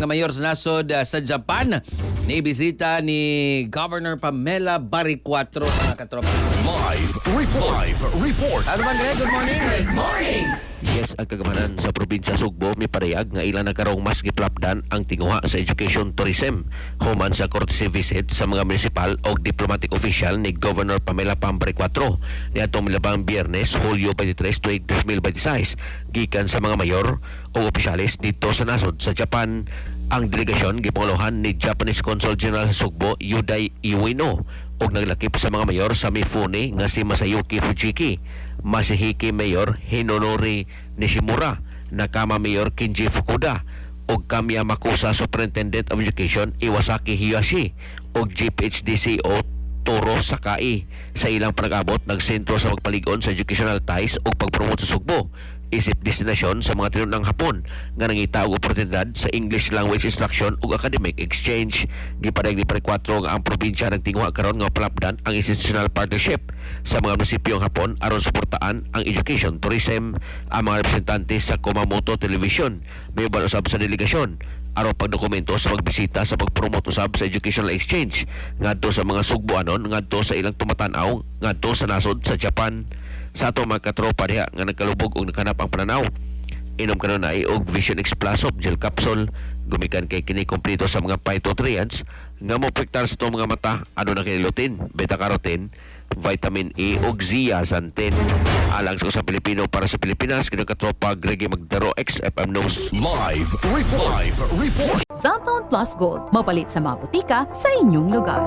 Nga mayor sa nasod sa Japan, naibisita ni Governor Pamela Baricuatro mga katropa. Live report. Ano ba Greg? Good morning. Yes, ang kagamanan sa probinsya Sugbo may parehag nga ilan nagkarong mas giplapdan ang tinguha sa education tourism human sa courtesy visit sa mga municipal o diplomatic official ni Governor Pamela Baricuatro niadtong milabang Biyernes, Hulyo 23 tuig 2026 gikan sa mga mayor o opisyalis dito sa nasod sa Japan. Ang delegasyon gipanguluhan ni Japanese Consul General sa Sugbo, Yuday Iwino, og naglakip sa mga mayor sa Mifune nga si Masayuki Fujiki, Masahiki Mayor Hinonori Nishimura, Nakama Mayor Kinji Fukuda, og Kamiya Makusa Superintendent of Education Iwasaki Hiyashi, og GPHDCO Toro Sakai. Sa ilang panag-abot, nagsentro sa magpaligon sa educational ties o pagpromote sa Sugbo isip destinasyon sa mga tinunang Hapon nga nangita og oportunidad sa English language instruction ug academic exchange. Gipadayag ni Baricuatro nga ang probinsya nagtinguha karon nga palapdan ang institutional partnership sa mga munisipyong Hapon aron suportaan ang education tourism. Ang mga representante sa Kumamoto Television may usab sa delegasyon aron pagdokumento sa magbisita sa pagpromote usab sa educational exchange ngadto sa mga Sugboanon ngadto sa ilang tumatan-aw ngadto sa nasod sa Japan. Sa ato mga katropa diha nga nagkalubog og naghanap ang pananaw, inom kanunay og Vision X Plus of gel capsule gumikan kay kini kompleto sa mga phytonutrients nga moprotektar sa itong mga mata. Ano na kini lutein, beta carotene, vitamin E ug zeaxanthin. Alang sa Pilipino para sa Pilipinas, kini katropa Greggy Magdaro XFM News. Live report. Cellphone Plus Gold, mapalit sa mga butika sa inyong lugar.